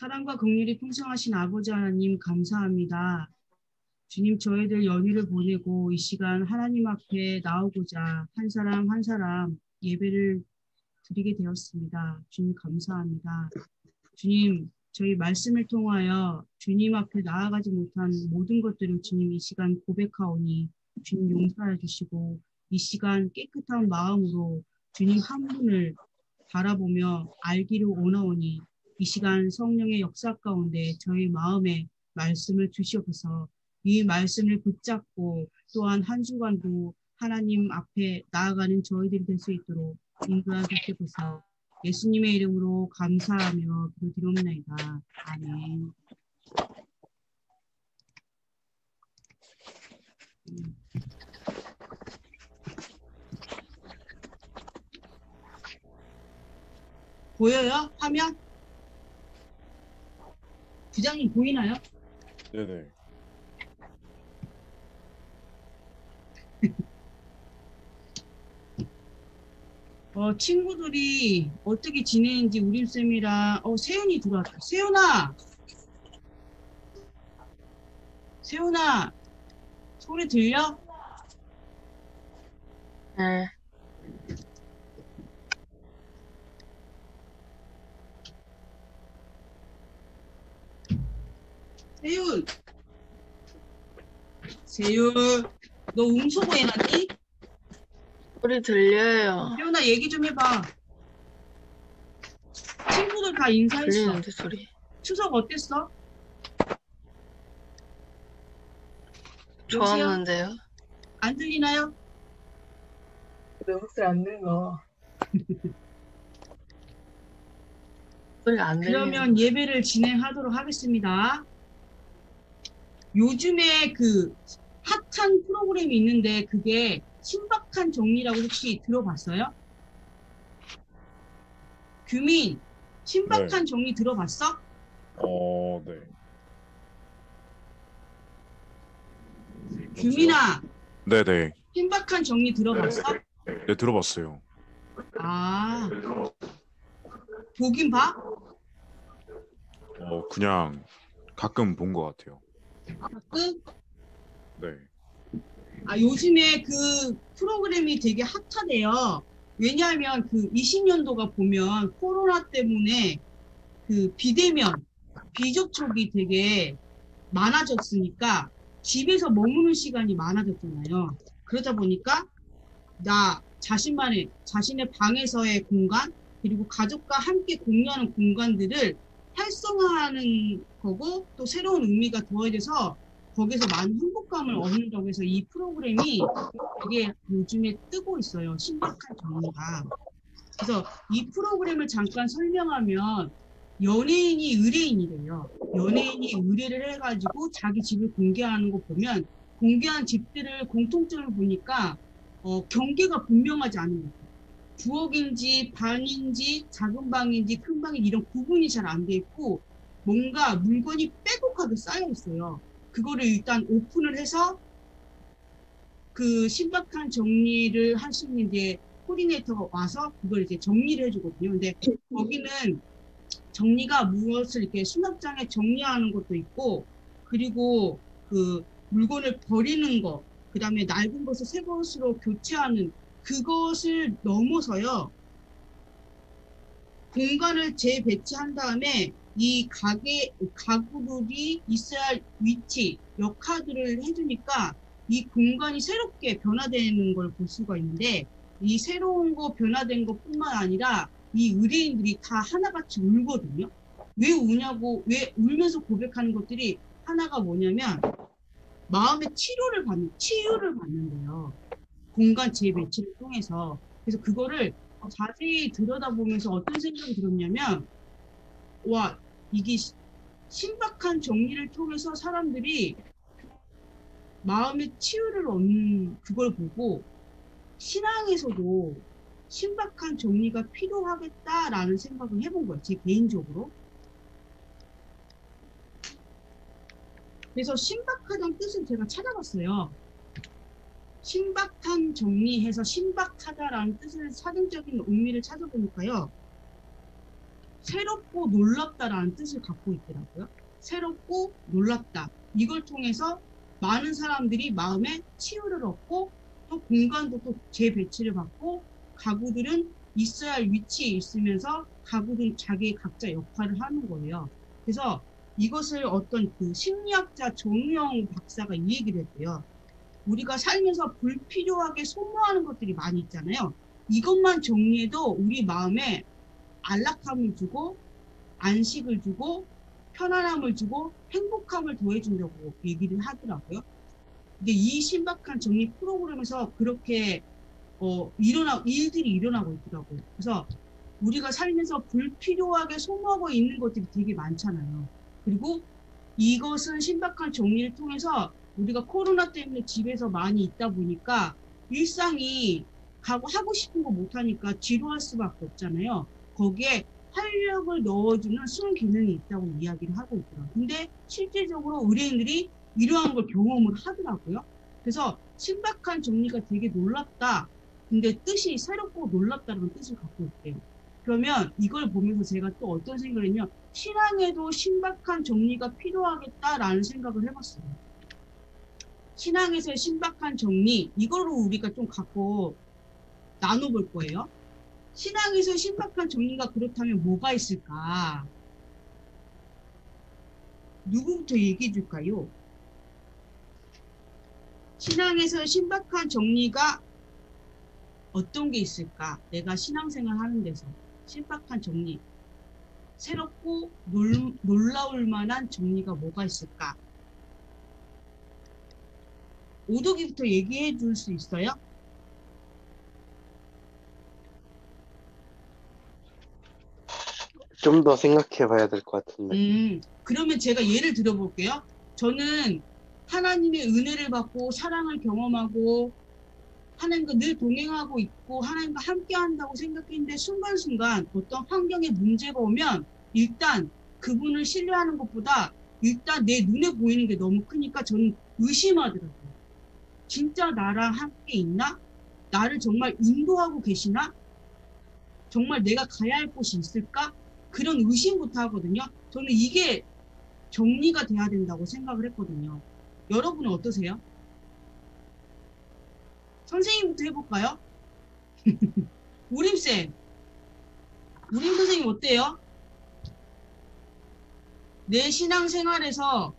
사랑과 긍휼이 풍성하신 아버지 하나님 감사합니다. 주님, 저희들 연휴를 보내고 이 시간 하나님 앞에 나오고자 한 사람 한 사람 예배를 드리게 되었습니다. 주님 감사합니다. 주님, 저희 말씀을 통하여 주님 앞에 나아가지 못한 모든 것들을 주님 이 시간 고백하오니 주님 용서해 주시고 이 시간 깨끗한 마음으로 주님 한 분을 바라보며 알기를 원하오니 이 시간 성령의 역사 가운데 저희 마음에 말씀을 주시옵소서. 이 말씀을 붙잡고 또한 한 주간도 하나님 앞에 나아가는 저희들이 될 수 있도록 인도하여 주시옵소서. 예수님의 이름으로 감사하며 기도드리옵나이다. 아멘. 보여요? 화면? 부장님 보이나요? 네네. 친구들이 어떻게 지내는지 우림쌤이랑 세윤이 들어왔다. 세윤아 소리 들려? 네. 세윤 너 음소거 해놨니? 소리 들려요. 세윤아 얘기 좀 해봐. 친구들 다 인사했어. 들리는데 소리. 추석 어땠어? 좋았는데요. 안 들리나요? 내 목소리 안 들려. 소리가 안 들려. 그러면 예배를 진행하도록 하겠습니다. 요즘에 그 핫한 프로그램이 있는데 그게 신박한 정리라고 혹시 들어봤어요? 규민, 신박한 정리 들어봤어? 네. 규민아, 네네. 신박한 정리 들어봤어? 네, 들어봤어요. 아, 보긴 봐? 그냥 가끔 본 것 같아요. 가끔? 네. 요즘에 그 프로그램이 되게 핫하대요. 왜냐하면 그 20년도가 보면 코로나 때문에 그 비대면, 비접촉이 되게 많아졌으니까 집에서 머무는 시간이 많아졌잖아요. 그러다 보니까 자신의 방에서의 공간, 그리고 가족과 함께 공유하는 공간들을 활성화하는 거고 또 새로운 의미가 더해져서 거기서 많은 행복감을 얻는다고 해서 이 프로그램이 되게 요즘에 뜨고 있어요. 신박한 정리가. 그래서 이 프로그램을 잠깐 설명하면 연예인이 의뢰인이래요. 연예인이 의뢰를 해가지고 자기 집을 공개하는 거 보면 공개한 집들을 공통점을 보니까 경계가 분명하지 않은 거예요. 부엌인지 방인지 작은 방인지 큰 방인지 이런 구분이 잘 안 돼 있고 뭔가 물건이 빼곡하게 쌓여 있어요. 그거를 일단 오픈을 해서 그 신박한 정리를 하시는 이제 코디네이터가 와서 그걸 이제 정리를 해주거든요. 근데 거기는 정리가 무엇을 이렇게 수납장에 정리하는 것도 있고, 그리고 그 물건을 버리는 거, 그 다음에 낡은 것을 새 것으로 교체하는 그것을 넘어서요. 공간을 재배치한 다음에 이 가구들이 있어야 할 위치, 역할들을 해주니까 이 공간이 새롭게 변화되는 걸 볼 수가 있는데 이 새로운 거 변화된 것뿐만 아니라 이 의뢰인들이 다 하나같이 울거든요. 왜 우냐고, 왜 울면서 고백하는 것들이 하나가 뭐냐면 마음의 치유를 받는데요. 공간 재배치를 통해서. 그래서 그거를 자세히 들여다보면서 어떤 생각이 들었냐면 와, 이게 신박한 정리를 통해서 사람들이 마음의 치유를 얻는 그걸 보고 신앙에서도 신박한 정리가 필요하겠다라는 생각을 해본 거예요. 제 개인적으로. 그래서 신박하다는 뜻을 제가 찾아봤어요. 신박한 정리해서 신박하다라는 뜻을 사전적인 의미를 찾아보니까요. 새롭고 놀랍다라는 뜻을 갖고 있더라고요. 새롭고 놀랍다. 이걸 통해서 많은 사람들이 마음에 치유를 얻고 또 공간도 또 재배치를 받고 가구들은 있어야 할 위치에 있으면서 가구들은 자기의 각자 역할을 하는 거예요. 그래서 이것을 어떤 그 심리학자 정우영 박사가 이 얘기를 했대요. 우리가 살면서 불필요하게 소모하는 것들이 많이 있잖아요. 이것만 정리해도 우리 마음에 안락함을 주고 안식을 주고 편안함을 주고 행복함을 더해준다고 얘기를 하더라고요. 근데 이 신박한 정리 프로그램에서 그렇게 일들이 일어나고 있더라고요. 그래서 우리가 살면서 불필요하게 소모하고 있는 것들이 되게 많잖아요. 그리고 이것은 신박한 정리를 통해서 우리가 코로나 때문에 집에서 많이 있다 보니까 일상이 하고 싶은 거 못하니까 지루할 수밖에 없잖아요. 거기에 활력을 넣어주는 순기능이 있다고 이야기를 하고 있더라고요. 근데 실제적으로 의뢰인들이 이러한 걸 경험을 하더라고요. 그래서 신박한 정리가 되게 놀랍다. 근데 뜻이 새롭고 놀랍다는 뜻을 갖고 있대요. 그러면 이걸 보면서 제가 또 어떤 생각을 했냐면 신앙에도 신박한 정리가 필요하겠다라는 생각을 해봤어요. 신앙에서의 신박한 정리, 이거로 우리가 좀 갖고 나눠볼 거예요. 신앙에서 신박한 정리가 그렇다면 뭐가 있을까? 누구부터 얘기해 줄까요? 신앙에서 신박한 정리가 어떤 게 있을까? 내가 신앙생활 하는 데서 신박한 정리, 새롭고 놀라울 만한 정리가 뭐가 있을까? 오덕이부터 얘기해 줄 수 있어요? 좀 더 생각해 봐야 될 것 같은데. 그러면 제가 예를 들어볼게요. 저는 하나님의 은혜를 받고 사랑을 경험하고 하나님과 늘 동행하고 있고 하나님과 함께 한다고 생각했는데 순간순간 어떤 환경에 문제가 오면 일단 그분을 신뢰하는 것보다 일단 내 눈에 보이는 게 너무 크니까 저는 의심하더라고요. 진짜 나랑 함께 있나? 나를 정말 인도하고 계시나? 정말 내가 가야 할 곳이 있을까? 그런 의심부터 하거든요. 저는 이게 정리가 돼야 된다고 생각을 했거든요. 여러분은 어떠세요? 선생님부터 해볼까요? 우림쌤. 우림 선생님 어때요? 내 신앙생활에서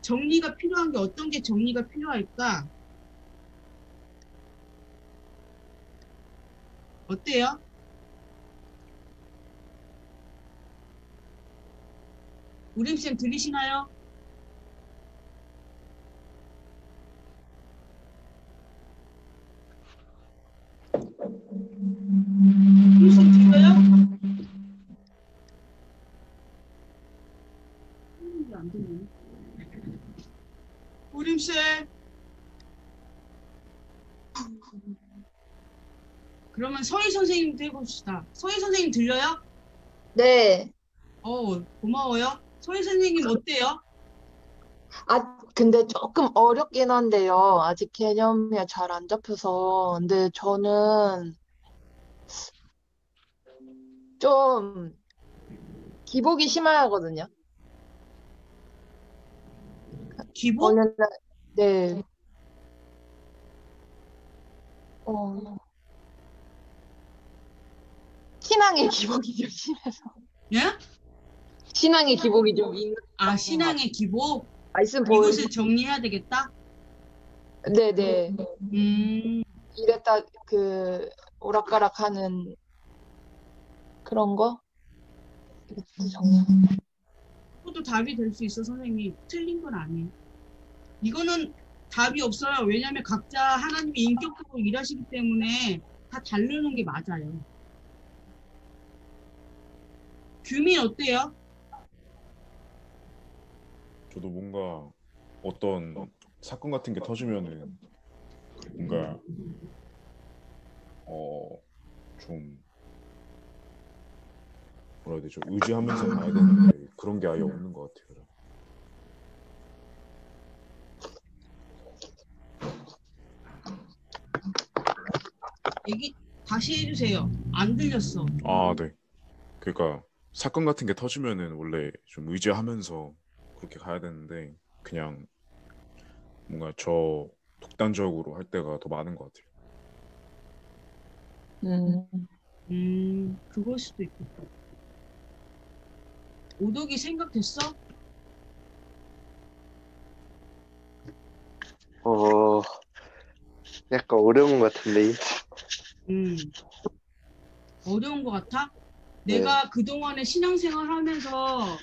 정리가 필요한 게 어떤 게 정리가 필요할까? 어때요? 우림쌤 들리시나요? 우림쌤 들려요? 안 들리네. 우림쌤. 그러면 서희 선생님도 해봅시다. 서희 선생님 들려요? 네. 고마워요. 서희 선생님 어때요? 근데 조금 어렵긴 한데요. 아직 개념이 잘 안 잡혀서. 근데 저는 좀 기복이 심하거든요. 기복? 어느 날, 네. 신앙의 기복이 좀 심해서. 예? 신앙의 기복이 좀 있는. 신앙의 기복? 말씀 이것을 정리해야 되겠다? 네네. 음, 이랬다, 오락가락하는 그런 거? 정리. 그것도 답이 될 수 있어, 선생님. 틀린 건 아니에요. 이거는 답이 없어요. 왜냐하면 각자 하나님이 인격적으로 일하시기 때문에 다 다르는 게 맞아요. 규민 어때요? 저도 뭔가 어떤 사건 같은 게 터지면은 뭔가 좀 뭐라 해야 되죠? 의지하면서 가야 되는데 그런 게 아예 없는 것 같아요. 얘기 다시 해주세요. 안 들렸어. 네. 그러니까 사건 같은 게 터지면은 원래 좀 의지하면서 그렇게 가야 되는데 그냥 뭔가 저 독단적으로 할 때가 더 많은 것 같아요. 그걸 수도 있겠다. 오독이 생각됐어? 어, 약간 어려운 것 같은데. 음, 어려운 것 같아? 네. 내가 그동안에 신앙생활 하면서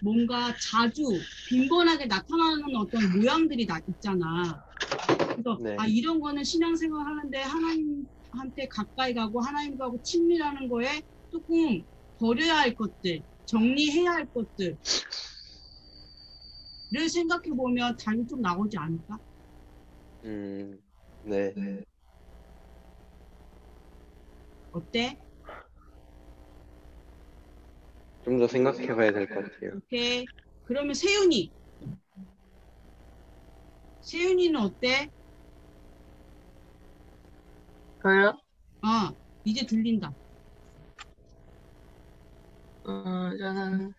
뭔가 자주 빈번하게 나타나는 어떤 모양들이 있잖아. 그래서 네. 이런 거는 신앙생활 하는데 하나님한테 가까이 가고 하나님하고 친밀하는 거에 조금 버려야 할 것들, 정리해야 할 것들을 생각해 보면 답이 좀 나오지 않을까? 네. 어때? 좀 더 생각해 봐야 될 것 같아요. 오케이. 그러면 세윤이는 어때? 저요? 이제 들린다. 저는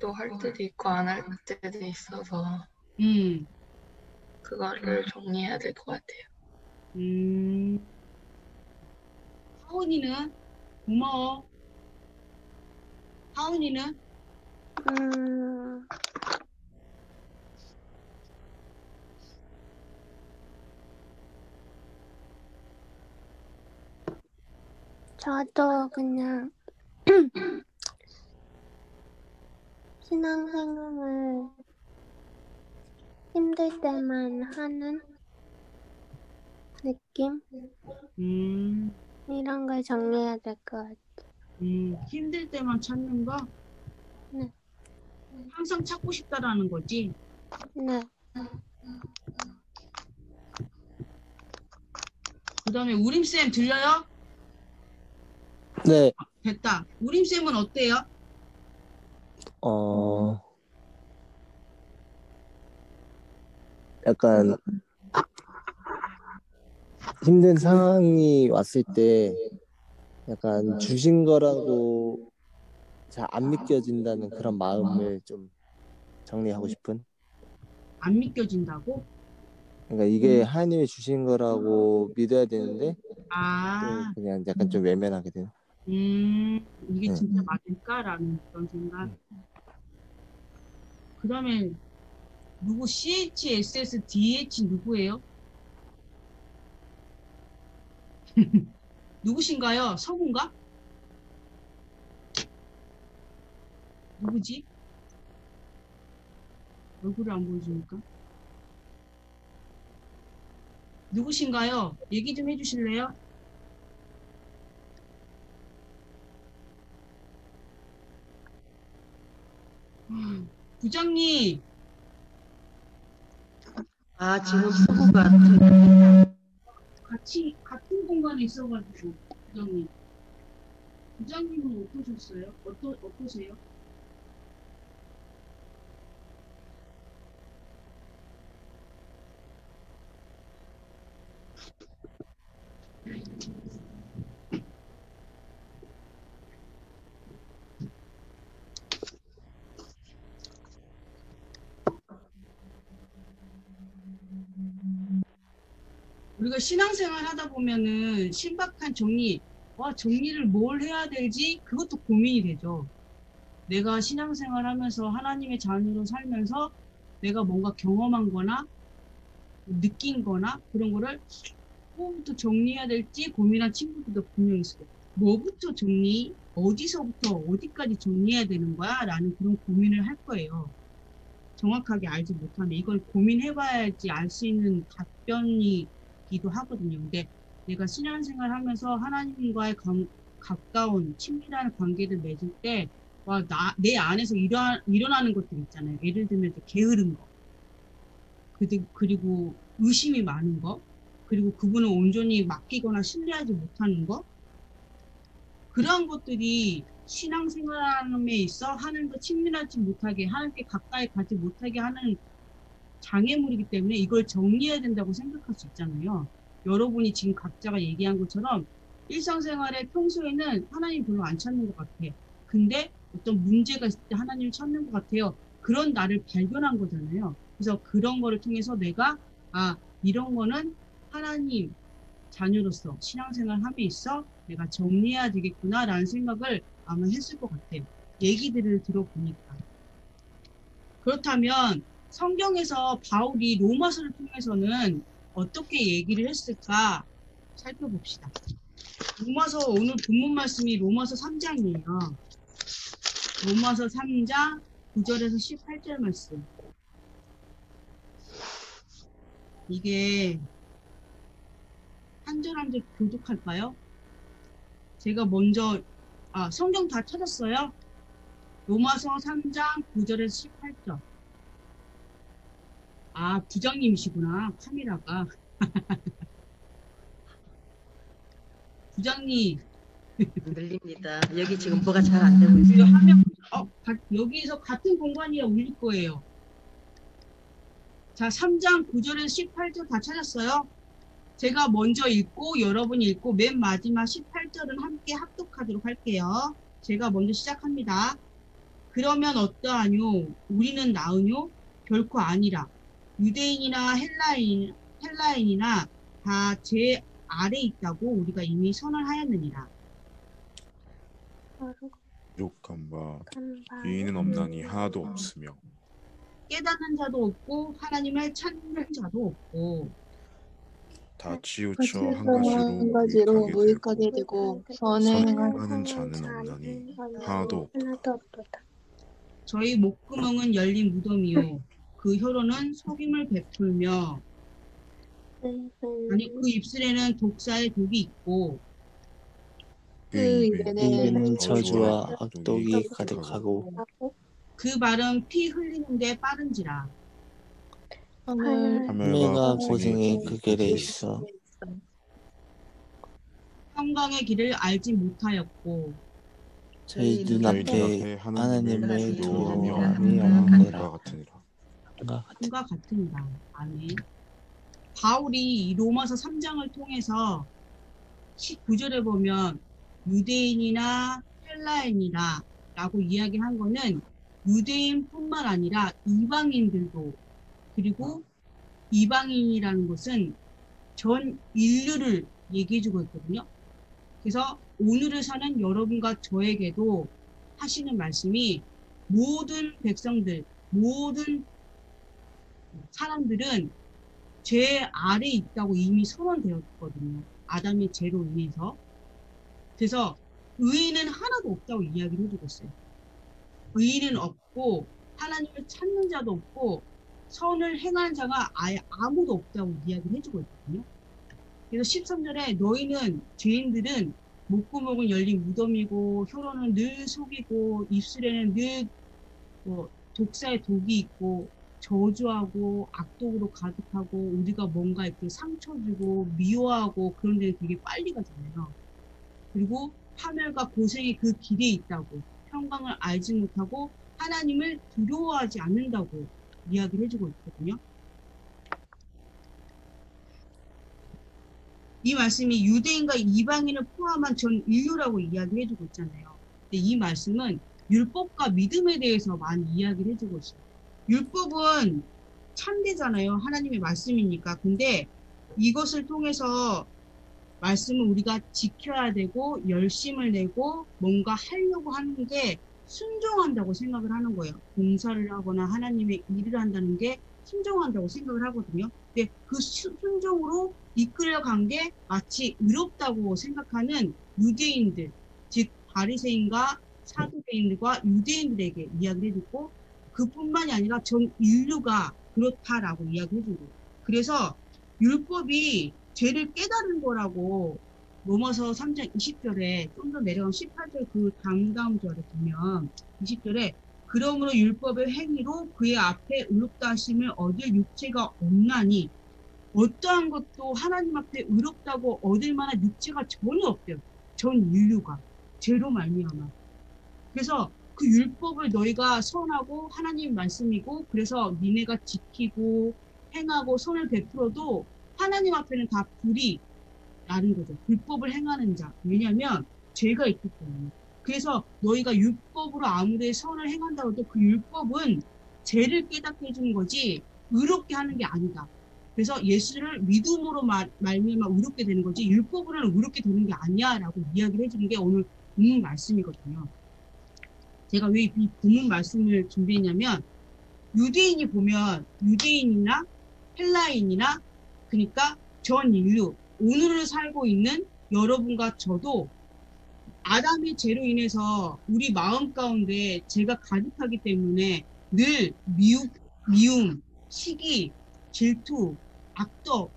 또 할 때도 있고 안 할 때도 있어서 음, 그거를 정리해야 될 것 같아요. 하은이는 고마워. 하은이는 음, 저도 그냥 신앙생활을 힘들 때만 하는 느낌? 음, 이런 걸 정리해야 될 것 같아요. 힘들 때만 찾는 거? 네. 항상 찾고 싶다라는 거지. 네. 그 다음에 우림쌤 들려요? 네, 됐다. 우림쌤은 어때요? 약간 힘든 상황이 왔을 때 약간 주신 거라고 잘 안 믿겨진다는 그런 마음을 좀 정리하고 싶은? 안 믿겨진다고? 그러니까 이게 하나님이 주신 거라고 믿어야 되는데 또 그냥 약간 좀 외면하게 되는. 이게 응. 진짜 맞을까라는 그런 생각. 그 다음에 누구 CHSS DH 누구예요? 누구신가요? 서구인가? 누구지? 얼굴을 안 보여주니까. 누구신가요? 얘기 좀 해주실래요? 부장님, 지금 서구 같은데. 같은 공간에 있어가지고, 부장님. 부장님은 어떠셨어요? 어떠세요? 우리가 신앙생활 하다 보면은 신박한 정리를 뭘 해야 될지 그것도 고민이 되죠. 내가 신앙생활 하면서 하나님의 자녀로 살면서 내가 뭔가 경험한 거나 느낀 거나 그런 거를 뭐부터 정리해야 될지 고민한 친구들도 분명히 있을 거예요. 뭐부터 어디서부터 어디까지 정리해야 되는 거야? 라는 그런 고민을 할 거예요. 정확하게 알지 못하면 이걸 고민해봐야지 알 수 있는 답변이기도 하거든요. 근데 내가 신앙생활 하면서 하나님과의 가까운 친밀한 관계를 맺을 때, 내 안에서 일어나는 것들 있잖아요. 예를 들면 게으른 거, 그리고 의심이 많은 거, 그리고 그분을 온전히 맡기거나 신뢰하지 못하는 거, 그러한 것들이 신앙생활에 있어 하나님과 친밀하지 못하게, 하나님께 가까이 가지 못하게 하는 장애물이기 때문에 이걸 정리해야 된다고 생각할 수 있잖아요. 여러분이 지금 각자가 얘기한 것처럼 일상생활에 평소에는 하나님 별로 안 찾는 것 같아. 근데 어떤 문제가 있을 때 하나님을 찾는 것 같아요. 그런 나를 발견한 거잖아요. 그래서 그런 거를 통해서 내가 이런 거는 하나님 자녀로서 신앙생활 함에 있어 내가 정리해야 되겠구나 라는 생각을 아마 했을 것 같아요. 얘기들을 들어보니까. 그렇다면 성경에서 바울이 로마서를 통해서는 어떻게 얘기를 했을까 살펴봅시다. 로마서 오늘 본문 말씀이 로마서 3장이에요. 로마서 3장 9절에서 18절 말씀. 이게 한 절 한 절 교독할까요? 제가 먼저 성경 다 찾았어요? 로마서 3장 9절에서 18절. 부장님이시구나. 카메라가. 부장님. 들립니다. 여기 지금 뭐가 잘 안 되고 있어요. 여기서 같은 공간이라 울릴 거예요. 자, 3장 9절에서 18절 다 찾았어요? 제가 먼저 읽고 여러분이 읽고 맨 마지막 18절은 함께 합독하도록 할게요. 제가 먼저 시작합니다. 그러면 어떠하뇨? 우리는 나으뇨? 결코 아니라. 유대인이나 헬라인이나 다 제 아래 있다고 우리가 이미 선언하였느니라. 부족한 바 유의는 없나니 하나도 없으며 깨닫는 자도 없고 하나님을 찾는 자도 없고 다 치우쳐 한 한 가지로 무익하게 되고 선행하는 자는 없나니 하나도 없도다. 저희 목구멍은 열린 무덤이요 그 혀로는 속임을 베풀며 그 입술에는 독사의 독이 있고 그 입에는 저주와 악독이 가득하고 그 발은 피 흘리는데 빠른지라. 하늘과 고생의 그 길에 있어 평강의 길을 알지 못하였고 저희 눈앞에 하나님의 두려움이 없느니라. 그가 같으니라. 아멘. 바울이 이 로마서 3장을 통해서 19절에 보면 유대인이나 헬라인이나 라고 이야기한 거는 유대인뿐만 아니라 이방인들도, 그리고 이방인이라는 것은 전 인류를 얘기해주고 있거든요. 그래서 오늘을 사는 여러분과 저에게도 하시는 말씀이 모든 백성들, 모든 사람들은 죄 아래에 있다고 이미 선언되었거든요. 아담의 죄로 인해서. 그래서 의인은 하나도 없다고 이야기를 해주고 있어요. 의인은 없고 하나님을 찾는 자도 없고 선을 행하는 자가 아예 아무도 없다고 이야기를 해주고 있거든요. 그래서 13절에 너희는 죄인들은 목구멍은 열린 무덤이고 혀로는 늘 속이고 입술에는 늘 독사의 독이 있고 저주하고 악독으로 가득하고 우리가 뭔가 이렇게 상처 주고 미워하고 그런 데는 되게 빨리 가잖아요. 그리고 파멸과 고생이 그 길에 있다고, 평강을 알지 못하고 하나님을 두려워하지 않는다고 이야기를 해주고 있거든요. 이 말씀이 유대인과 이방인을 포함한 전 인류라고 이야기를 해주고 있잖아요. 근데 이 말씀은 율법과 믿음에 대해서 많이 이야기를 해주고 있어요. 율법은 참되잖아요. 하나님의 말씀이니까. 근데 이것을 통해서 말씀을 우리가 지켜야 되고 열심을 내고 뭔가 하려고 하는 게 순종한다고 생각을 하는 거예요. 봉사를 하거나 하나님의 일을 한다는 게 순종한다고 생각을 하거든요. 근데 그 순종으로 이끌려간 게 마치 의롭다고 생각하는 유대인들, 즉 바리새인과 사두개인들과 유대인들에게 이야기를 해주고, 그뿐만이 아니라 전 인류가 그렇다라고 이야기해주고, 그래서 율법이 죄를 깨달은 거라고 로마서 3장 20절에 좀 더 내려온 18절 그 다음 절에 보면 20절에 그러므로 율법의 행위로 그의 앞에 의롭다 하심을 얻을 육체가 없나니 어떠한 것도 하나님 앞에 의롭다고 얻을 만한 육체가 전혀 없대요. 전 인류가 죄로 말미암아. 그래서 그 율법을 너희가 선하고 하나님 말씀이고 그래서 니네가 지키고 행하고 선을 베풀어도 하나님 앞에는 다 불이 자라는 거죠. 불법을 행하는 자. 왜냐하면 죄가 있기 때문에. 그래서 너희가 율법으로 아무리 선을 행한다고 해도 그 율법은 죄를 깨닫게 해주는 거지 의롭게 하는 게 아니다. 그래서 예수를 믿음으로 말미암아 의롭게 되는 거지 율법으로는 의롭게 되는 게 아니야 라고 이야기를 해주는 게 오늘 본문 말씀이거든요. 제가 왜 이 본문 말씀을 준비했냐면 유대인이 보면 유대인이나 헬라인이나 그러니까 전 인류 오늘을 살고 있는 여러분과 저도 아담의 죄로 인해서 우리 마음 가운데 죄가 가득하기 때문에 늘 미움, 시기, 질투, 악덕,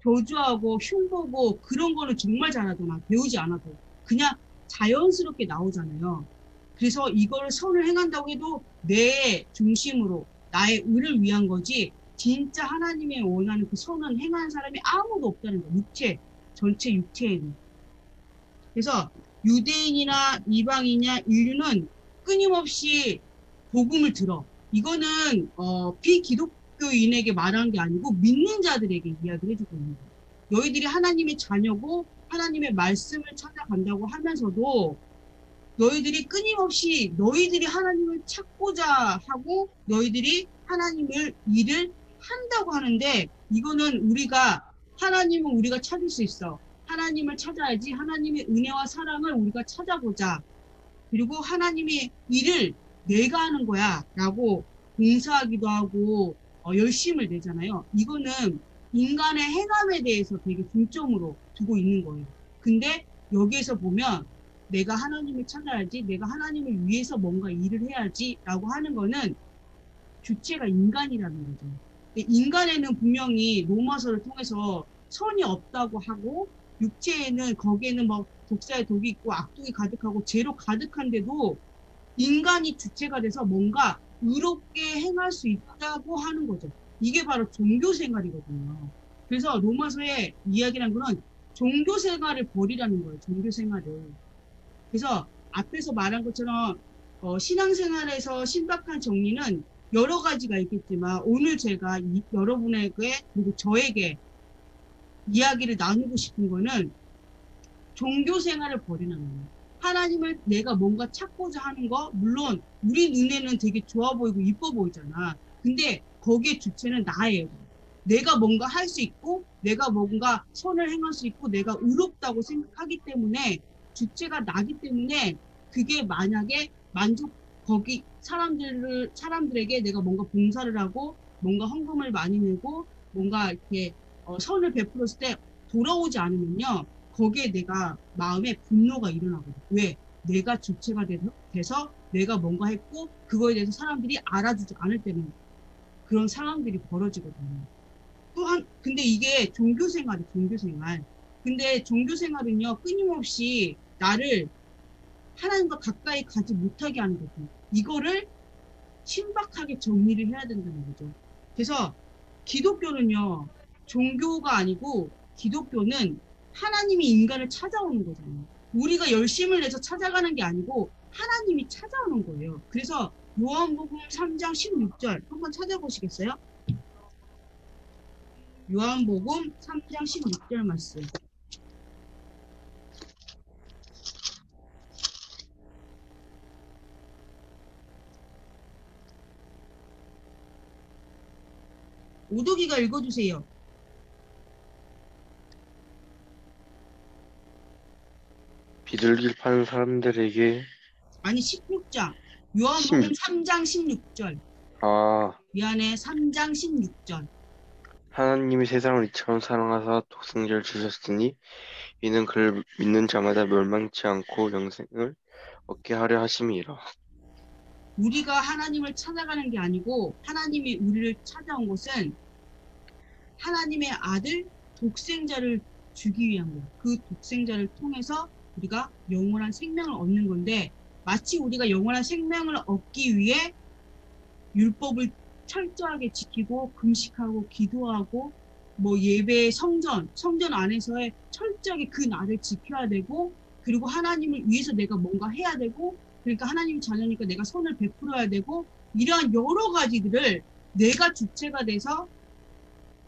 저주하고 흉보고 그런 거는 정말 잘하잖아. 배우지 않아도. 그냥 자연스럽게 나오잖아요. 그래서 이거를 선을 행한다고 해도 내 중심으로 나의 의를 위한 거지 진짜 하나님의 원하는 그 선을 행하는 사람이 아무도 없다는 거. 전체 육체에는. 그래서 유대인이나 이방인이나 인류는 끊임없이 복음을 들어. 이거는 비기독교인에게 말하는 게 아니고 믿는 자들에게 이야기를 해주고 있는 거예요. 너희들이 하나님의 자녀고 하나님의 말씀을 찾아간다고 하면서도 너희들이 끊임없이 너희들이 하나님을 찾고자 하고 너희들이 하나님을 일을 한다고 하는데 이거는 하나님은 우리가 찾을 수 있어. 하나님을 찾아야지 하나님의 은혜와 사랑을 우리가 찾아보자. 그리고 하나님의 일을 내가 하는 거야 라고 봉사하기도 하고 열심을 내잖아요. 이거는 인간의 행함에 대해서 되게 중점으로 두고 있는 거예요. 근데 여기에서 보면 내가 하나님을 찾아야지 내가 하나님을 위해서 뭔가 일을 해야지 라고 하는 거는 주체가 인간이라는 거죠. 인간에는 분명히 로마서를 통해서 선이 없다고 하고 육체에는 거기에는 뭐 독사의 독이 있고 악독이 가득하고 죄로 가득한데도 인간이 주체가 돼서 뭔가 의롭게 행할 수 있다고 하는 거죠. 이게 바로 종교 생활이거든요. 그래서 로마서의 이야기라는 거는 종교 생활을 버리라는 거예요. 종교 생활을. 그래서 앞에서 말한 것처럼 신앙생활에서 신박한 정리는 여러 가지가 있겠지만 오늘 제가 여러분에게 그리고 저에게 이야기를 나누고 싶은 거는 종교 생활을 버리는 거예요. 하나님을 내가 뭔가 찾고자 하는 거 물론 우리 눈에는 되게 좋아 보이고 이뻐 보이잖아. 근데 거기에 주체는 나예요. 내가 뭔가 할 수 있고 내가 뭔가 선을 행할 수 있고 내가 의롭다고 생각하기 때문에 주체가 나기 때문에 그게 만약에 거기 사람들에게 내가 뭔가 봉사를 하고 뭔가 헌금을 많이 내고 뭔가 이렇게 선을 베풀었을 때 돌아오지 않으면요 거기에 내가 마음에 분노가 일어나거든요. 왜? 내가 주체가 돼서 내가 뭔가 했고 그거에 대해서 사람들이 알아주지 않을 때는 그런 상황들이 벌어지거든요. 근데 이게 종교생활이 종교생활. 근데 종교생활은요 끊임없이 나를 하나님과 가까이 가지 못하게 하는 거죠. 이거를 신박하게 정리를 해야 된다는 거죠. 그래서 기독교는요 종교가 아니고 기독교는 하나님이 인간을 찾아오는 거잖아요. 우리가 열심을 내서 찾아가는 게 아니고 하나님이 찾아오는 거예요. 그래서 요한복음 3장 16절 한번 찾아보시겠어요? 요한복음 3장 16절 말씀. 오도기가 읽어주세요. 비둘기를 파는 사람들에게 아니 16장 요한복음 3장 16절 미안해 3장 16절 하나님이 세상을 이처럼 사랑하사 독생자를 주셨으니 이는 그를 믿는 자마다 멸망치 않고 영생을 얻게 하려 하심이라. 우리가 하나님을 찾아가는 게 아니고 하나님이 우리를 찾아온 것은 하나님의 아들 독생자를 주기 위한 거예요. 그 독생자를 통해서 우리가 영원한 생명을 얻는 건데 마치 우리가 영원한 생명을 얻기 위해 율법을 철저하게 지키고 금식하고 기도하고 뭐 예배 성전 안에서의 철저하게 그 날을 지켜야 되고 그리고 하나님을 위해서 내가 뭔가 해야 되고 그러니까 하나님 자녀니까 내가 선을 베풀어야 되고 이러한 여러 가지들을 내가 주체가 돼서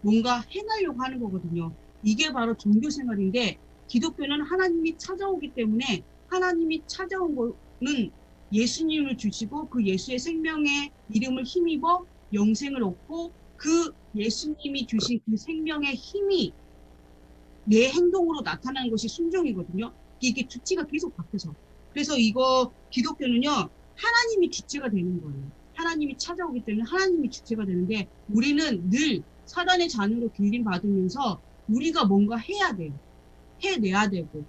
뭔가 행하려고 하는 거거든요. 이게 바로 종교 생활인데 기독교는 하나님이 찾아오기 때문에 하나님이 찾아온 거는 예수님을 주시고 그 예수의 생명의 이름을 힘입어 영생을 얻고 그 예수님이 주신 그 생명의 힘이 내 행동으로 나타나는 것이 순종이거든요. 이게 주체가 계속 바뀌어서. 그래서 이거 기독교는요, 하나님이 주체가 되는 거예요. 하나님이 찾아오기 때문에 하나님이 주체가 되는데 우리는 늘 사단의 자녀로 길림 받으면서 우리가 뭔가 해야 돼요. 해내야 되고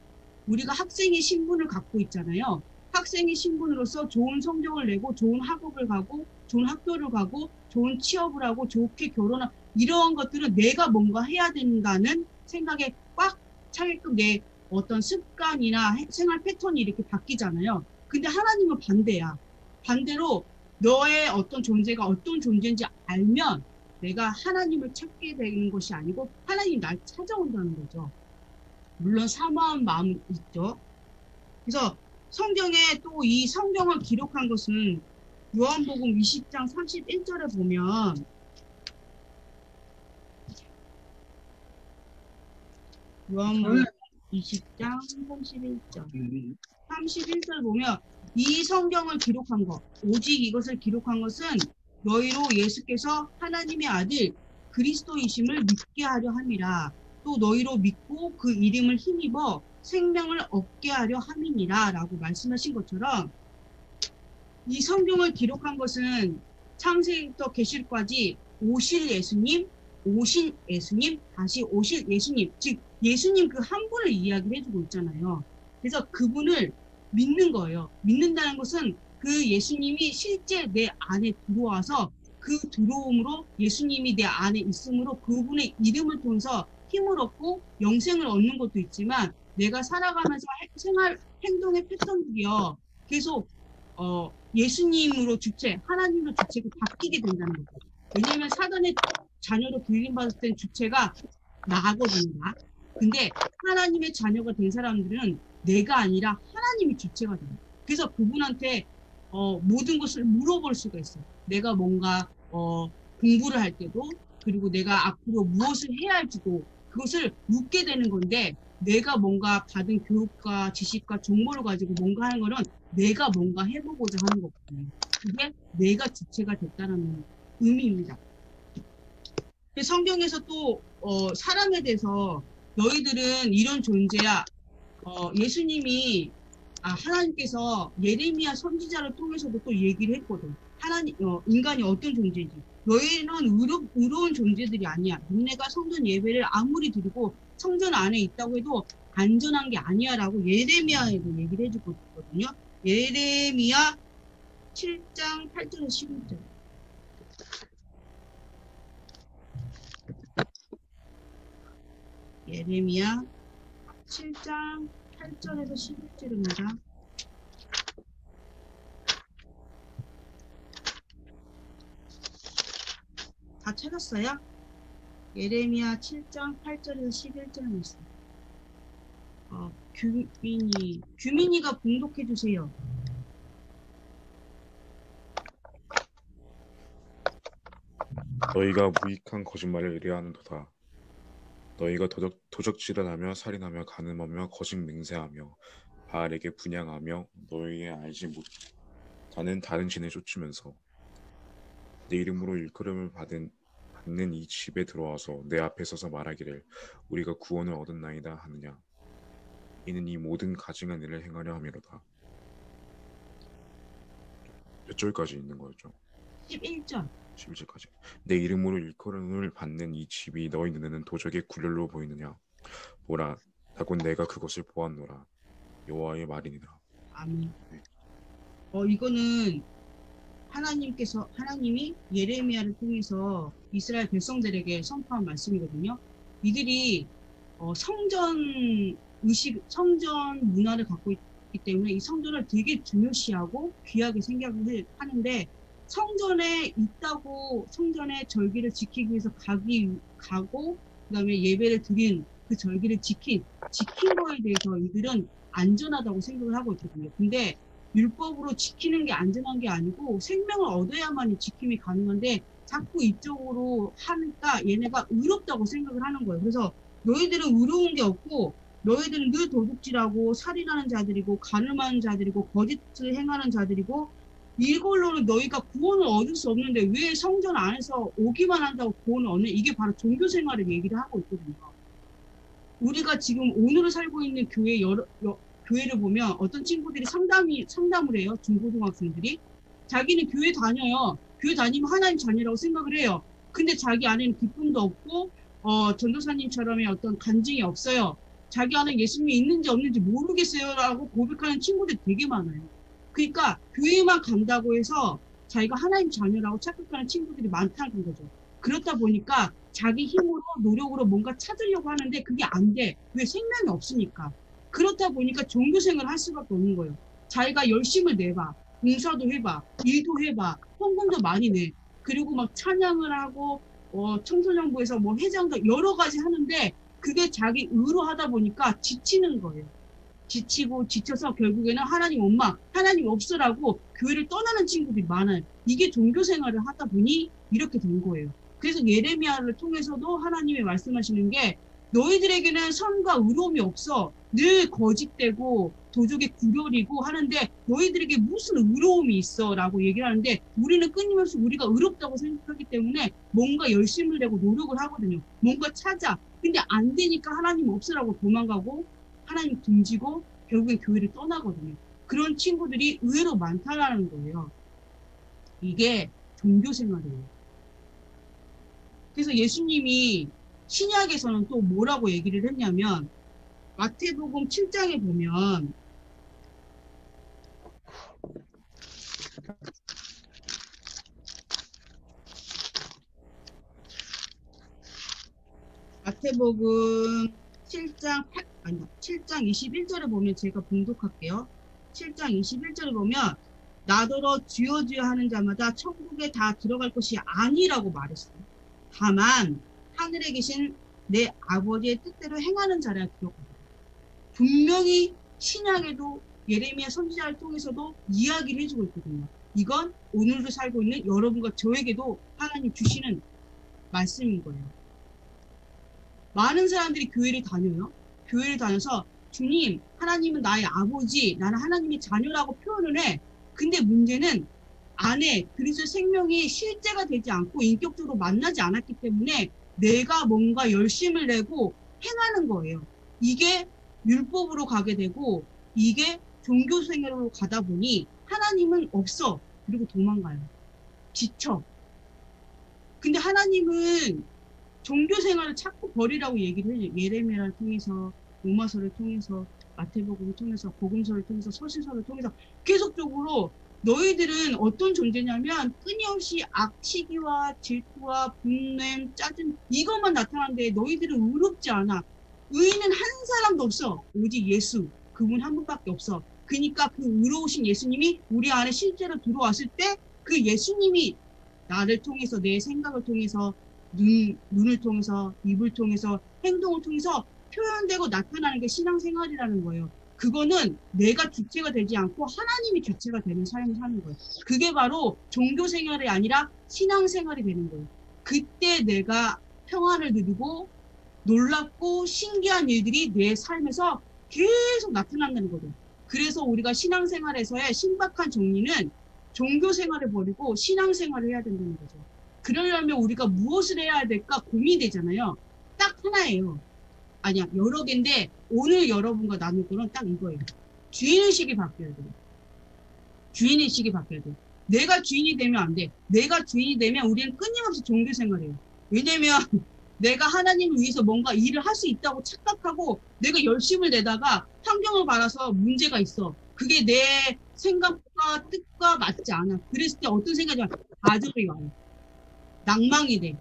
우리가 학생의 신분을 갖고 있잖아요. 학생의 신분으로서 좋은 성적을 내고 좋은 학업을 가고 좋은 학교를 가고 좋은 취업을 하고 좋게 결혼하고 이러한 것들은 내가 뭔가 해야 된다는 생각에 꽉 차게끔 내 어떤 습관이나 생활 패턴이 이렇게 바뀌잖아요. 근데 하나님은 반대야. 반대로 너의 어떤 존재가 어떤 존재인지 알면 내가 하나님을 찾게 되는 것이 아니고 하나님이 날 찾아온다는 거죠. 물론 사모한 마음이 있죠. 그래서 성경에 또 이 성경을 기록한 것은 요한복음 20장 31절에 보면 요한복음 20장 31절 보면 이 성경을 기록한 것 오직 이것을 기록한 것은 너희로 예수께서 하나님의 아들 그리스도이심을 믿게 하려 함이라. 또 너희로 믿고 그 이름을 힘입어 생명을 얻게 하려 함이니라 라고 말씀하신 것처럼 이 성경을 기록한 것은 창세기부터 계시록까지 오실 예수님, 오신 예수님, 다시 오실 예수님, 즉 예수님 그 한 분을 이야기를 해주고 있잖아요. 그래서 그분을 믿는 거예요. 믿는다는 것은 그 예수님이 실제 내 안에 들어와서 그 들어옴으로 예수님이 내 안에 있으므로 그분의 이름을 통해서 힘을 얻고 영생을 얻는 것도 있지만 내가 살아가면서 생활 행동의 패턴들이요 계속 예수님으로 주체, 하나님으로 주체가 바뀌게 된다는 거죠. 왜냐하면 사단의 자녀로 들림받을 땐 주체가 나거든요. 근데 하나님의 자녀가 된 사람들은 내가 아니라 하나님이 주체가 돼요. 그래서 그분한테 모든 것을 물어볼 수가 있어요. 내가 뭔가 공부를 할 때도 그리고 내가 앞으로 무엇을 해야 할지도 그것을 묻게 되는 건데 내가 뭔가 받은 교육과 지식과 정보를 가지고 뭔가 하는 거는 내가 뭔가 해보고자 하는 거거든요. 그게 내가 주체가 됐다는 의미입니다. 성경에서 또 사람에 대해서 너희들은 이런 존재야. 예수님이 하나님께서 예레미야 선지자를 통해서도 또 얘기를 했거든. 인간이 어떤 존재인지. 너희는 의로운 존재들이 아니야. 너네가 성전 예배를 아무리 드리고 성전 안에 있다고 해도 안전한 게 아니야 라고 예레미야에도 얘기를 해주고 있거든요. 예레미야 7장 8절에서 11절. 예레미야 7장 8절에서 11절입니다. 다 찾았어요? 예레미야 7장 8절에서 11절 말씀. 규민이가 봉독해 주세요. 너희가 무익한 거짓말을 의뢰하는도다. 너희가 도적질을 하며 살인하며 간음하며 거짓 맹세하며 바알에게 분향하며 너희의 알지 못하는 다른 신을 쫓으면서 내 이름으로 일컬음을 받는 이 집에 들어와서 내 앞에 서서 말하기를 우리가 구원을 얻었나이다 하느냐. 이는 이 모든 가증한 일을 행하려 함이로다. 몇 절까지 있는 거였죠? 11절. 11절까지. 내 이름으로 일컬음을 받는 이 집이 너희 눈에는 도적의 굴렬로 보이느냐. 보라, 다곧 내가 그것을 보았노라. 여호와의 말이니라. 아멘. 이거는 하나님이 예레미야를 통해서 이스라엘 백성들에게 선포한 말씀이거든요. 이들이 성전 문화를 갖고 있기 때문에 이 성전을 되게 중요시하고 귀하게 생각을 하는데 성전에 있다고 성전의 절기를 지키기 위해서 가고 그다음에 예배를 드린 그 절기를 지킨 거에 대해서 이들은 안전하다고 생각을 하고 있거든요. 근데 율법으로 지키는 게 안전한 게 아니고 생명을 얻어야만이 지킴이 가능한데 자꾸 이쪽으로 하니까 얘네가 의롭다고 생각을 하는 거예요. 그래서 너희들은 의로운 게 없고 너희들은 늘 도둑질하고 살인하는 자들이고 가늠하는 자들이고 거짓을 행하는 자들이고 이걸로는 너희가 구원을 얻을 수 없는데 왜 성전 안에서 오기만 한다고 구원을 얻는, 이게 바로 종교 생활을 얘기를 하고 있거든요. 우리가 지금 오늘을 살고 있는 교회를 보면 어떤 친구들이 상담을 해요. 중고등학생들이. 자기는 교회 다녀요. 교회 다니면 하나님 자녀라고 생각을 해요. 근데 자기 안에는 기쁨도 없고 전도사님처럼의 어떤 간증이 없어요. 자기 안에 예수님이 있는지 없는지 모르겠어요 라고 고백하는 친구들이 되게 많아요. 그러니까 교회만 간다고 해서 자기가 하나님 자녀라고 착각하는 친구들이 많다는 거죠. 그렇다 보니까 자기 힘으로 노력으로 뭔가 찾으려고 하는데 그게 안 돼. 왜? 생명이 없으니까. 그렇다 보니까 종교생활을 할 수밖에 없는 거예요. 자기가 열심을 내봐. 봉사도 해봐. 일도 해봐. 헌금도 많이 내. 그리고 막 찬양을 하고 청소년부에서 뭐 회장도 여러 가지 하는데 그게 자기 의로 하다 보니까 지치는 거예요. 지치고 지쳐서 결국에는 하나님 엄마, 하나님 없으라고 교회를 떠나는 친구들이 많아요. 이게 종교생활을 하다 보니 이렇게 된 거예요. 그래서 예레미야를 통해서도 하나님이 말씀하시는 게 너희들에게는 선과 의로움이 없어. 늘 거짓되고 도적의 구별이고 하는데 너희들에게 무슨 의로움이 있어 라고 얘기를 하는데 우리는 끊임없이 우리가 의롭다고 생각하기 때문에 뭔가 열심을 내고 노력을 하거든요. 뭔가 찾아. 근데 안 되니까 하나님 없으라고 도망가고 하나님 등지고 결국엔 교회를 떠나거든요. 그런 친구들이 의외로 많다라는 거예요. 이게 종교생활이에요. 그래서 예수님이 신약에서는 또 뭐라고 얘기를 했냐면 마태복음 7장에 보면 마태복음 7장 21절에 보면 제가 봉독할게요. 7장 21절에 보면 나더러 주여 주여 하는 자마다 천국에 다 들어갈 것이 아니라고 말했어요. 다만 하늘에 계신 내 아버지의 뜻대로 행하는 자라 기록합니다. 분명히 신약에도 예레미야 선지자를 통해서도 이야기를 해주고 있거든요. 이건 오늘도 살고 있는 여러분과 저에게도 하나님 주시는 말씀인 거예요. 많은 사람들이 교회를 다녀요. 교회를 다녀서 주님, 하나님은 나의 아버지, 나는 하나님의 자녀라고 표현을 해. 근데 문제는 안에 그리스도의 생명이 실제가 되지 않고 인격적으로 만나지 않았기 때문에 내가 뭔가 열심을 내고 행하는 거예요. 이게 율법으로 가게 되고 이게 종교생활로 가다 보니 하나님은 없어. 그리고 도망가요. 지쳐. 근데 하나님은 종교생활을 자꾸 버리라고 얘기를 해요. 예레미야를 통해서, 로마서를 통해서, 마태복음을 통해서, 복음서를 통해서, 서신서를 통해서 계속적으로 너희들은 어떤 존재냐면 끊임없이 악시기와 질투와 분냄, 짜증 이것만 나타나는데 너희들은 의롭지 않아. 의인은 한 사람도 없어. 오직 예수. 그분 한 분밖에 없어. 그러니까 그 의로우신 예수님이 우리 안에 실제로 들어왔을 때 그 예수님이 나를 통해서 내 생각을 통해서 눈을 통해서 입을 통해서 행동을 통해서 표현되고 나타나는 게 신앙생활이라는 거예요. 그거는 내가 주체가 되지 않고 하나님이 주체가 되는 삶을 사는 거예요. 그게 바로 종교생활이 아니라 신앙생활이 되는 거예요. 그때 내가 평안을 누리고 놀랍고 신기한 일들이 내 삶에서 계속 나타난다는 거죠. 그래서 우리가 신앙생활에서의 신박한 정리는 종교생활을 버리고 신앙생활을 해야 된다는 거죠. 그러려면 우리가 무엇을 해야 될까 고민이 되잖아요. 딱 하나예요. 아니야, 여러 개인데 오늘 여러분과 나눌 거는 딱 이거예요. 주인의식이 바뀌어야 돼요. 주인의식이 바뀌어야 돼요. 내가 주인이 되면 안 돼. 내가 주인이 되면 우리는 끊임없이 종교생활해요. 왜냐면 내가 하나님을 위해서 뭔가 일을 할 수 있다고 착각하고 내가 열심을 내다가 환경을 받아서 문제가 있어. 그게 내 생각과 뜻과 맞지 않아. 그랬을 때 어떤 생각이 와요? 좌절이 와요. 낭망이 돼.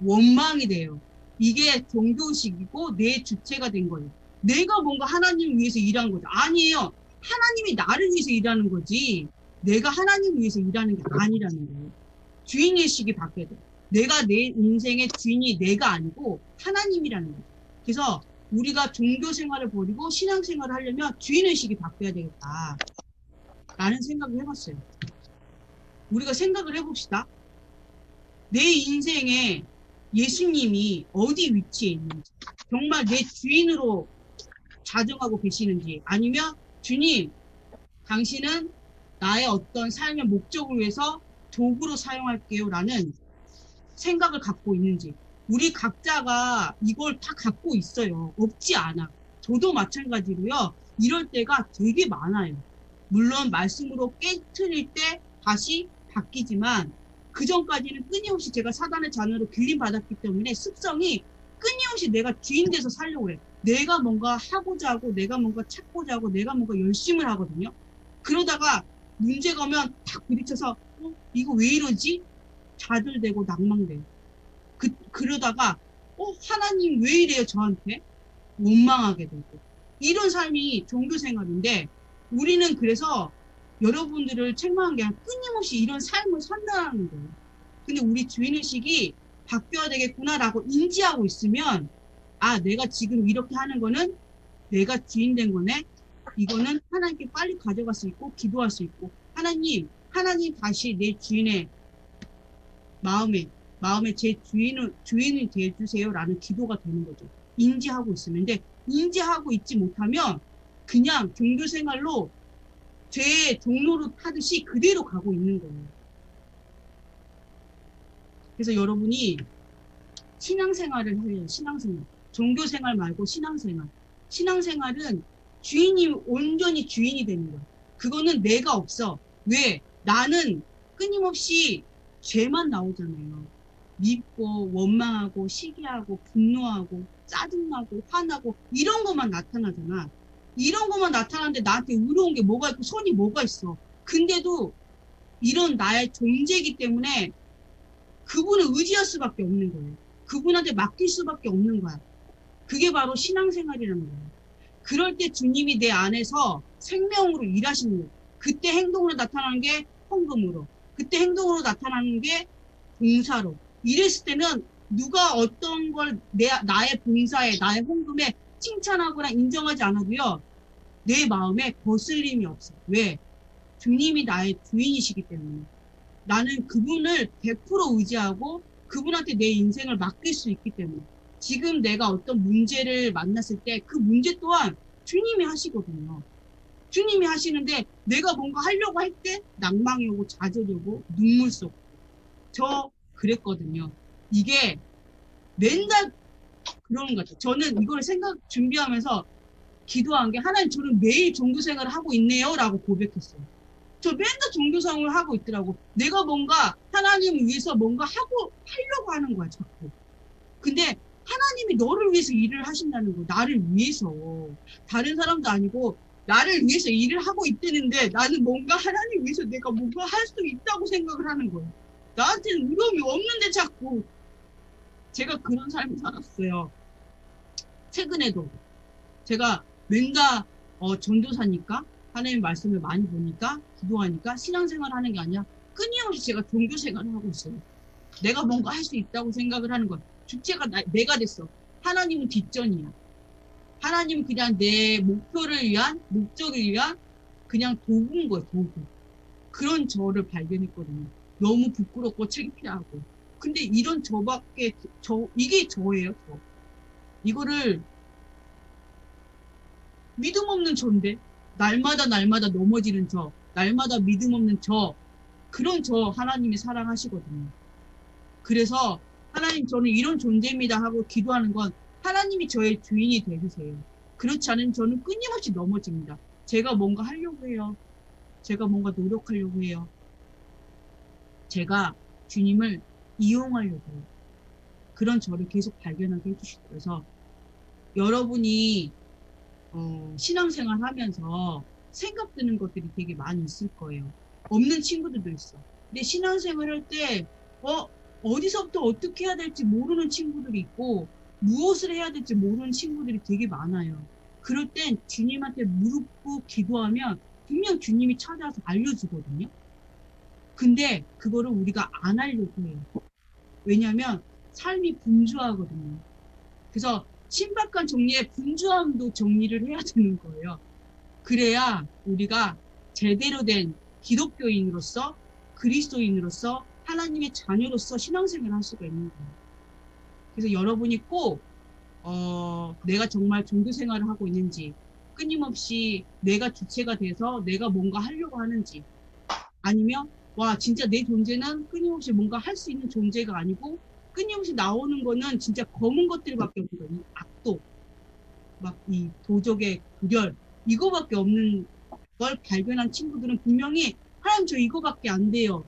원망이 돼요. 이게 종교의식이고 내 주체가 된 거예요. 내가 뭔가 하나님을 위해서 일하는 거죠. 아니에요. 하나님이 나를 위해서 일하는 거지 내가 하나님을 위해서 일하는 게 아니라는 거예요. 주인의식이 바뀌어야 돼요. 내가 내 인생의 주인이 내가 아니고 하나님이라는 거예요. 그래서 우리가 종교생활을 버리고 신앙생활을 하려면 주인의식이 바뀌어야 되겠다 라는 생각을 해봤어요. 우리가 생각을 해봅시다. 내 인생에 예수님이 어디 위치에 있는지, 정말 내 주인으로 자정하고 계시는지, 아니면 주님, 당신은 나의 어떤 삶의 목적을 위해서 도구로 사용할게요 라는 생각을 갖고 있는지. 우리 각자가 이걸 다 갖고 있어요. 없지 않아. 저도 마찬가지로요. 이럴 때가 되게 많아요. 물론 말씀으로 깨트릴 때 다시 바뀌지만 그 전까지는 끊임없이 제가 사단의 자녀로 길림받았기 때문에 습성이 끊임없이 내가 주인 돼서 살려고 해. 내가 뭔가 하고자 하고 내가 뭔가 찾고자 하고 내가 뭔가 열심을 하거든요. 그러다가 문제가 오면 탁 부딪혀서 이거 왜 이러지? 좌절되고 낭망돼요. 그러다가 하나님 왜 이래요 저한테? 원망하게 되고. 이런 삶이 종교생활인데 우리는 그래서 여러분들을 책망한 게 아니라 끊임없이 이런 삶을 산다는 거예요. 근데 우리 주인의식이 바뀌어야 되겠구나라고 인지하고 있으면 내가 지금 이렇게 하는 거는 내가 주인 된 거네. 이거는 하나님께 빨리 가져갈 수 있고 기도할 수 있고 하나님 다시 내 주인의 마음에 제 주인이 되어주세요 라는 기도가 되는 거죠. 인지하고 있으면. 근데 인지하고 있지 못하면 그냥 종교생활로 죄의 종로로 타듯이 그대로 가고 있는 거예요. 그래서 여러분이 신앙생활을 하려면 신앙생활, 종교생활 말고 신앙생활. 신앙생활은 온전히 주인이 되는 거야. 그거는 내가 없어. 왜? 나는 끊임없이 죄만 나오잖아요. 밉고 원망하고 시기하고 분노하고 짜증나고 화나고 이런 것만 나타나잖아. 이런 것만 나타나는데 나한테 의로운 게 뭐가 있고 선이 뭐가 있어. 근데도 이런 나의 존재이기 때문에 그분을 의지할 수밖에 없는 거예요. 그분한테 맡길 수밖에 없는 거야. 그게 바로 신앙생활이라는 거예요. 그럴 때 주님이 내 안에서 생명으로 일하시는 거예요. 그때 행동으로 나타나는 게 헌금으로, 그때 행동으로 나타나는 게 봉사로. 이랬을 때는 누가 어떤 걸 나의 봉사에, 나의 헌금에 칭찬하거나 인정하지 않아도요, 내 마음에 거슬림이 없어. 왜? 주님이 나의 주인이시기 때문에. 나는 그분을 100% 의지하고 그분한테 내 인생을 맡길 수 있기 때문에. 지금 내가 어떤 문제를 만났을 때 그 문제 또한 주님이 하시거든요. 주님이 하시는데 내가 뭔가 하려고 할 때 낭망이 오고 좌절이 오고 눈물 쏟고. 저 그랬거든요. 이게 맨날 그러는 것 같아요. 저는 이걸 준비하면서 기도한 게 하나님 저는 매일 종교생활을 하고 있네요 라고 고백했어요. 저 맨날 종교생활을 하고 있더라고. 내가 뭔가 하나님을 위해서 뭔가 하려고 하는 거야 자꾸. 근데 하나님이 너를 위해서 일을 하신다는 거. 나를 위해서. 다른 사람도 아니고 나를 위해서 일을 하고 있다는데 나는 뭔가 하나님 위해서 내가 뭔가 할 수 있다고 생각을 하는 거예요. 나한테는 의로움이 없는데 자꾸. 제가 그런 삶을 살았어요. 최근에도 제가 맨날 전도사니까 하나님 말씀을 많이 보니까 기도하니까 신앙생활 하는 게 아니라 끊임없이 제가 종교생활을 하고 있어요. 내가 뭔가 할 수 있다고 생각을 하는 거야. 주체가 내가 됐어. 하나님은 뒷전이야. 하나님은 그냥 내 목적을 위한 그냥 도구인 거예요. 도구. 그런 저를 발견했거든요. 너무 부끄럽고 창피하고. 근데 이런 이게 저예요. 저. 이거를 믿음 없는 저인데 날마다 넘어지는 저, 날마다 믿음 없는 저, 그런 저 하나님이 사랑하시거든요. 그래서 하나님 저는 이런 존재입니다 하고 기도하는 건 하나님이 저의 주인이 되주세요. 그렇지 않으면 저는 끊임없이 넘어집니다. 제가 뭔가 하려고 해요. 제가 뭔가 노력하려고 해요. 제가 주님을 이용하려고 해요. 그런 저를 계속 발견하게 해주시고. 그래서 여러분이 신앙생활 하면서 생각드는 것들이 되게 많이 있을 거예요. 없는 친구들도 있어. 근데 신앙생활 할 때 어디서부터 어떻게 해야 될지 모르는 친구들이 있고 무엇을 해야 될지 모르는 친구들이 되게 많아요. 그럴 땐 주님한테 무릎 꿇고 기도하면 분명 주님이 찾아와서 알려주거든요. 근데 그거를 우리가 안 하려고 해요. 왜냐하면 삶이 분주하거든요. 그래서 신박한 정리에 분주함도 정리를 해야 되는 거예요. 그래야 우리가 제대로 된 기독교인으로서 그리스도인으로서 하나님의 자녀로서 신앙생활을 할 수가 있는 거예요. 그래서 여러분이 꼭 내가 정말 종교 생활을 하고 있는지, 끊임없이 내가 주체가 돼서 내가 뭔가 하려고 하는지, 아니면 와 진짜 내 존재는 끊임없이 뭔가 할 수 있는 존재가 아니고 끊임없이 나오는 거는 진짜 검은 것들밖에 없는 거예요. 이 악독, 막 이 도적의 불열, 이거밖에 없는 걸 발견한 친구들은 분명히 하나님 저 이거밖에 안 돼요.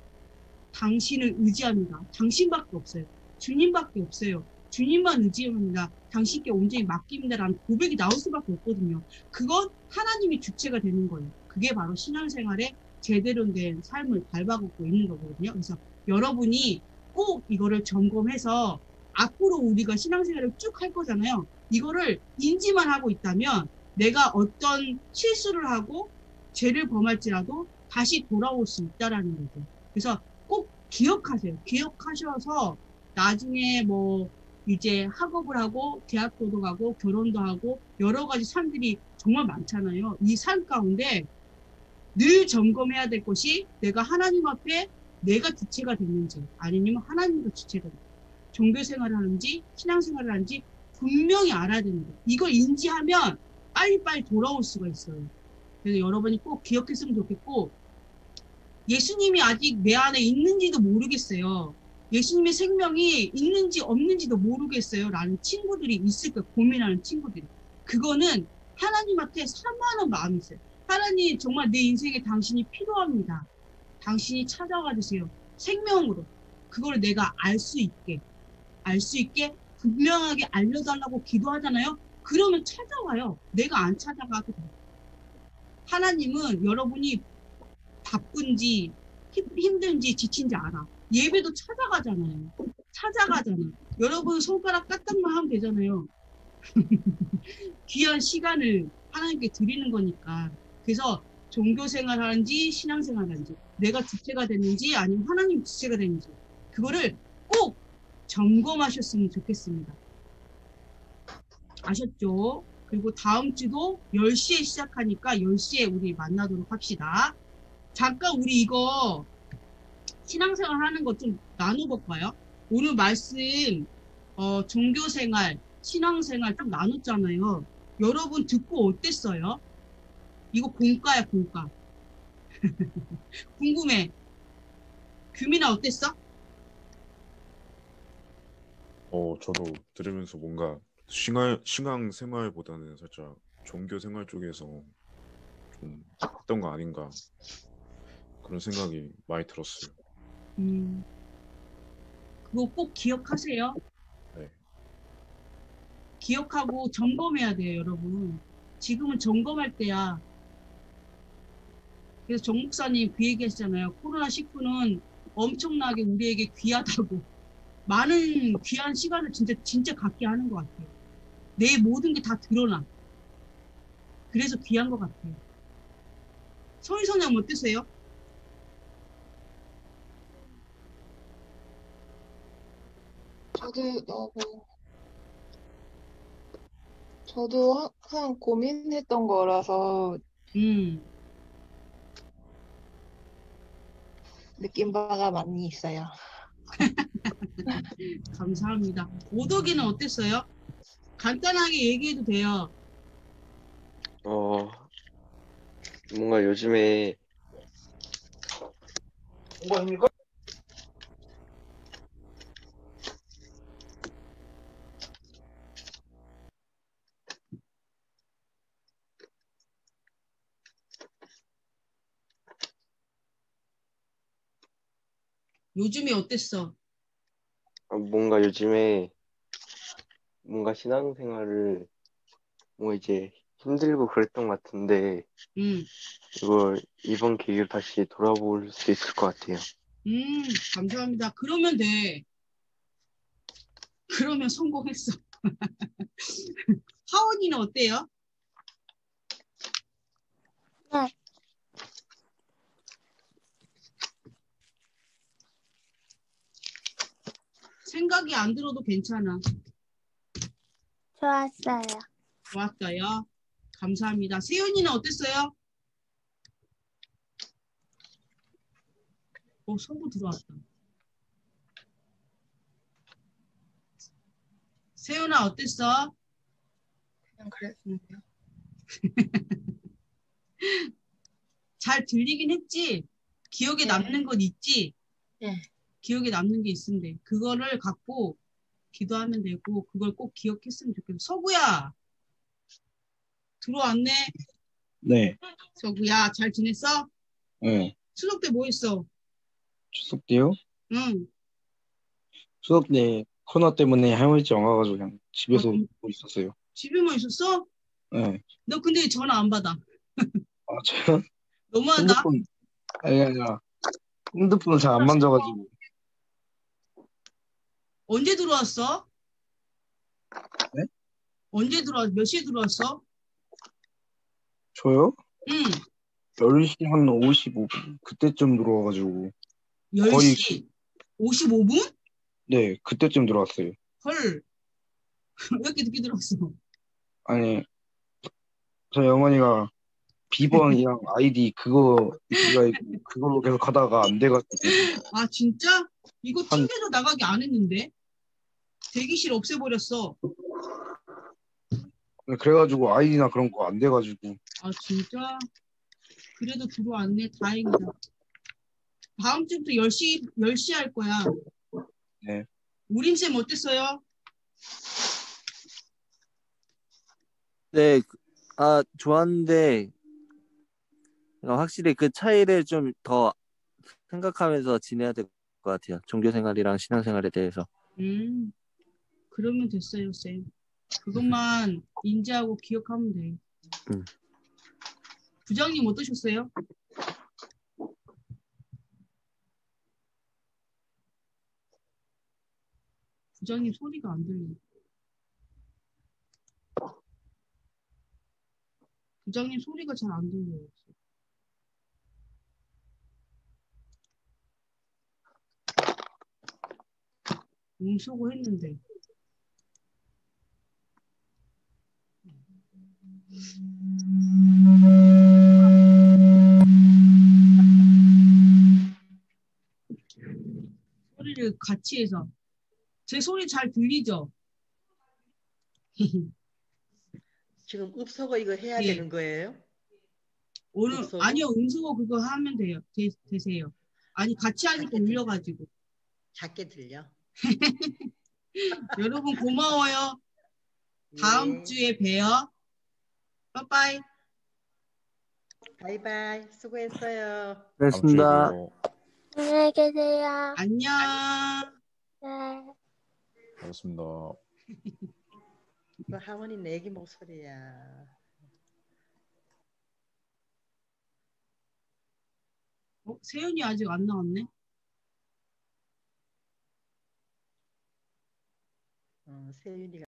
당신을 의지합니다. 당신밖에 없어요. 주님밖에 없어요. 주님만 의지합니다. 당신께 온전히 맡깁니다라는 고백이 나올 수밖에 없거든요. 그건 하나님이 주체가 되는 거예요. 그게 바로 신앙생활의 제대로 된 삶을 밟아가고 있는 거거든요. 그래서 여러분이 꼭 이거를 점검해서 앞으로 우리가 신앙생활을 쭉 할 거잖아요. 이거를 인지만 하고 있다면 내가 어떤 실수를 하고 죄를 범할지라도 다시 돌아올 수 있다라는 거죠. 그래서 꼭 기억하세요. 기억하셔서 나중에 뭐 이제 학업을 하고 대학교도 가고 결혼도 하고 여러 가지 삶들이 정말 많잖아요. 이 삶 가운데 늘 점검해야 될 것이 내가 하나님 앞에 내가 주체가 됐는지 아니면 하나님도 주체가 됐는지 종교 생활을 하는지 신앙생활을 하는지 분명히 알아야 되는 거예요. 이걸 인지하면 빨리빨리 돌아올 수가 있어요. 그래서 여러분이 꼭 기억했으면 좋겠고 예수님이 아직 내 안에 있는지도 모르겠어요. 예수님의 생명이 있는지 없는지도 모르겠어요. 라는 친구들이 있을 거예요. 고민하는 친구들이. 그거는 하나님한테 사모하는 마음이 있어요. 하나님 정말 내 인생에 당신이 필요합니다. 당신이 찾아와 주세요. 생명으로. 그걸 내가 알 수 있게 분명하게 알려달라고 기도하잖아요. 그러면 찾아와요. 내가 안 찾아가도 돼요. 하나님은 여러분이 바쁜지 힘든지 지친지 알아. 예배도 찾아가잖아요. 여러분 손가락 까딱만 하면 되잖아요. 귀한 시간을 하나님께 드리는 거니까. 그래서 종교 생활하는지 신앙 생활하는지 내가 주체가 됐는지 아니면 하나님 주체가 됐는지 그거를 꼭 점검하셨으면 좋겠습니다. 아셨죠? 그리고 다음 주도 10시에 시작하니까 10시에 우리 만나도록 합시다. 잠깐 우리 이거 신앙생활 하는 것 좀 나눠볼까요? 오늘 말씀 종교생활, 신앙생활 좀 나눴잖아요. 여러분 듣고 어땠어요? 이거 공과야 공과. 궁금해. 규민아 어땠어? 저도 들으면서 뭔가 신앙 생활보다는 살짝 종교 생활 쪽에서 좀 했던 거 아닌가 그런 생각이 많이 들었어요. 그거 꼭 기억하세요. 네. 기억하고 점검해야 돼요, 여러분. 지금은 점검할 때야. 그래서 정 목사님 그 얘기 하시잖아요. 코로나19는 엄청나게 우리에게 귀하다고. 많은 귀한 시간을 진짜 갖게 하는 것 같아요. 내 모든 게 다 드러나. 그래서 귀한 것 같아요. 소희 선생님 어떠세요? 저도 항상 고민했던 거라서 느낀 바가 많이 있어요. 감사합니다. 오덕이는 어땠어요? 간단하게 얘기해도 돼요. 뭔가 요즘에 요즘에 어땠어? 뭔가 요즘에 뭔가 신앙생활을 뭔가 이제 힘들고 그랬던 것 같은데 이걸 이번 계기로 다시 돌아볼 수 있을 것 같아요. 감사합니다. 그러면 돼. 그러면 성공했어. 하원이는 어때요? 네, 생각이 안 들어도 괜찮아. 좋았어요. 좋았어요. 감사합니다. 세연이는 어땠어요? 서구 들어왔다. 세연아 어땠어? 그냥 그랬습니다. 잘 들리긴 했지? 기억에 네. 남는 건 있지? 네. 기억에 남는 게 있으면 돼. 그거를 갖고 기도하면 되고 그걸 꼭 기억했으면 좋겠어. 서구야, 들어왔네. 네, 서구야, 잘 지냈어? 네. 추석 때 뭐 했어? 추석 때요? 응. 추석 때 코로나 때문에 할머니 집 안 가가지고 그냥 집에서 어, 보고 있었어요. 집에만 있었어? 네. 너 근데 전화 안 받아. 아, 제가 너무하다. 핸드폰, 아니야. 핸드폰을 잘 안 만져가지고. 언제 들어왔어? 네? 언제 들어왔어? 몇 시에 들어왔어? 저요? 응. 10시 한 55분. 그때쯤 들어와가지고. 거의, 10시 55분? 네, 그때쯤 들어왔어요. 헐. 왜 이렇게 늦게 들어왔어? 아니, 저희 어머니가 비번이랑 아이디 그거가 있고, 그걸로 계속 가다가 안 돼가지고. 아, 진짜? 이거 한, 튕겨서 나가게 안 했는데? 대기실 없애버렸어. 그래가지고 아이디나 그런 거 안 돼가지고. 아, 진짜? 그래도 들어왔네. 다행이다. 다음 주부터 10시 할 거야. 네. 우림쌤 어땠어요? 네, 좋았는데 확실히 그 차이를 좀 더 생각하면서 지내야 될 것 같아요. 종교 생활이랑 신앙 생활에 대해서. 그러면 됐어요, 쌤. 그것만 인지하고 기억하면 돼. 음. 부장님 어떠셨어요? 부장님 소리가 안 들려. 부장님 소리가 잘 안 들려요. 수고했는데. 소리를 같이 해서. 제 소리 잘 들리죠? 지금 읍소거 이거 해야 예. 되는 거예요? 오늘 읍소거? 아니요, 음소거 그거 하면 돼요. 되세요. 아니 같이 하니까 작게 들려. 울려가지고. 작게 들려. 여러분 고마워요. 다음 예. 주에 봬요. 빠빠이. 바이바이. 수고했어요. 다음 주에 고맙습니다. 봬요. 안녕히 계세요. 안녕. 네. 고맙습니다. 그 하원이 내기 목소리야. 세윤이 아직 안 나왔네. 세윤이가